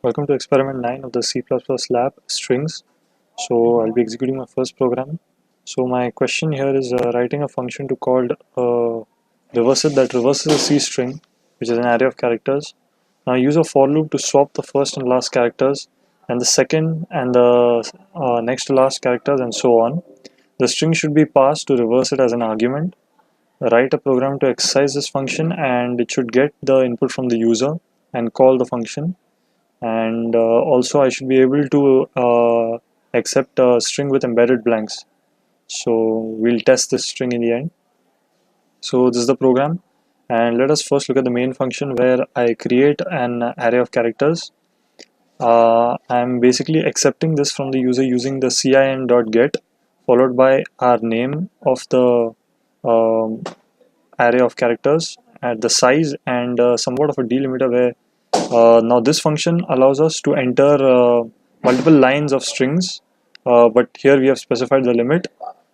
Welcome to experiment 9 of the C++ lab strings. So I'll be executing my first program. So my question here is writing a function to called reverse that reverses a C string, which is an array of characters. Now use a for loop to swap the first and last characters and the second and the next to last characters and so on. The string should be passed to reverse it as an argument. Write a program to exercise this function and it should get the input from the user and call the function. And also I should be able to accept a string with embedded blanks. So we'll test this string in the end. So this is the program, and let us first look at the main function where I create an array of characters. I'm basically accepting this from the user using the cin.get followed by our name of the um, array of characters at the size and somewhat of a delimiter where now this function allows us to enter multiple lines of strings, but here we have specified the limit.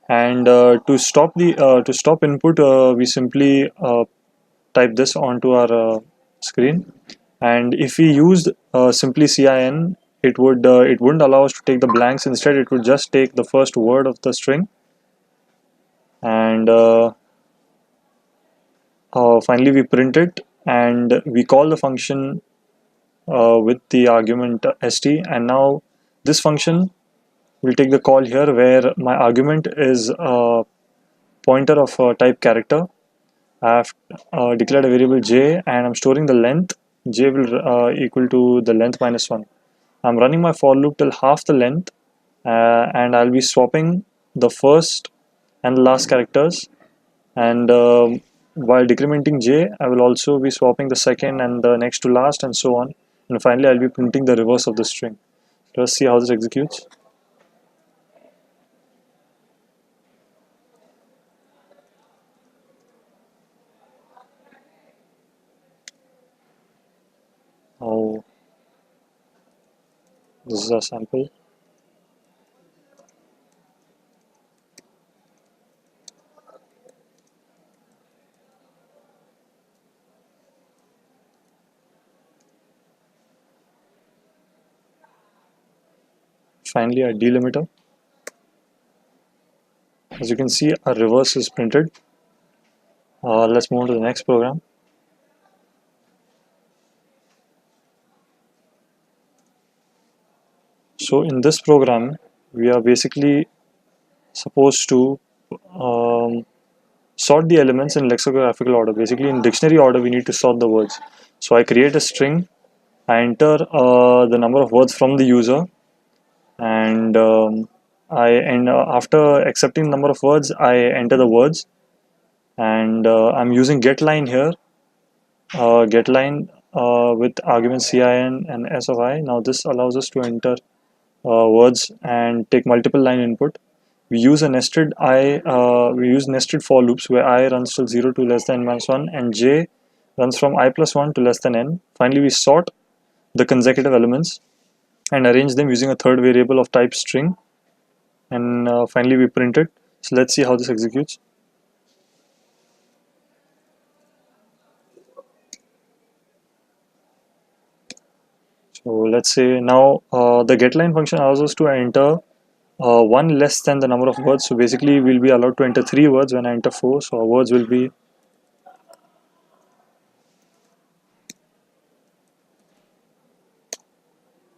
And to stop input, we simply type this onto our screen. And if we used simply cin, it wouldn't allow us to take the blanks. Instead, it would just take the first word of the string. And finally, we print it, and we call the function with the argument st, and now this function will take the call here where my argument is a pointer of type character. I have declared a variable j and I'm storing the length. J will equal to the length minus 1. I'm running my for loop till half the length, and I'll be swapping the first and the last characters, and while decrementing j, I will also be swapping the second and the next to last and so on. And finally, I'll be printing the reverse of the string. Let's see how this executes. Oh, this is a sample. Finally, a delimiter. As you can see, a reverse is printed. Let's move on to the next program. So in this program, we are basically supposed to sort the elements in lexicographical order. Basically, in dictionary order, we need to sort the words. So I create a string, I enter the number of words from the user, and after accepting the number of words, I enter the words, and I'm using getLine here. GetLine with arguments cin and s of I. Now this allows us to enter words and take multiple line input. We use we use nested for loops where I runs till 0 to less than n-1 and j runs from I plus 1 to less than n. Finally, we sort the consecutive elements and arrange them using a third variable of type string, and finally we print it. So let's see how this executes. So let's say now the getLine function allows us to enter one less than the number of words. So basically we'll be allowed to enter 3 words when I enter 4. So our words will be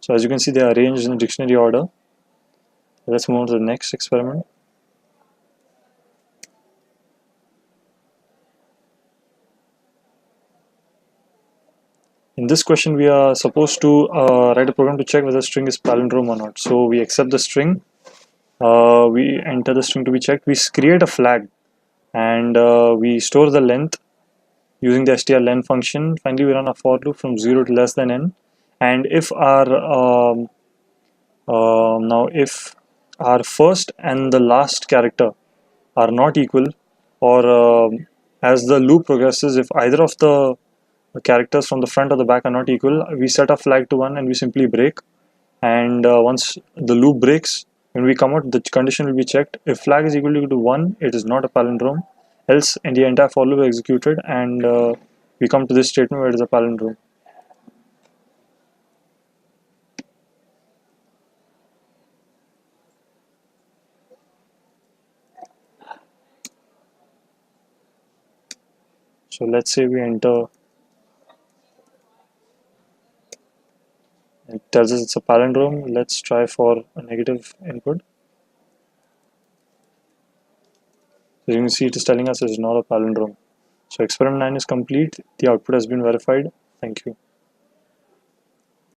so as you can see, they are arranged in dictionary order. Let's move on to the next experiment. In this question, we are supposed to write a program to check whether the string is palindrome or not. So we accept the string, we enter the string to be checked, we create a flag, and we store the length using the strlen function. Finally, we run a for loop from 0 to less than n, and if if our first and the last character are not equal, or as the loop progresses, if either of the characters from the front or the back are not equal, we set a flag to 1 and we simply break. And once the loop breaks, when we come out, the condition will be checked. If flag is equal to 1, it is not a palindrome. Else, in the entire for loop is executed, and we come to this statement where it is a palindrome. So let's say we enter, it tells us it's a palindrome. Let's try for a negative input. So you can see it is telling us it's not a palindrome. So experiment 9 is complete. The output has been verified. Thank you.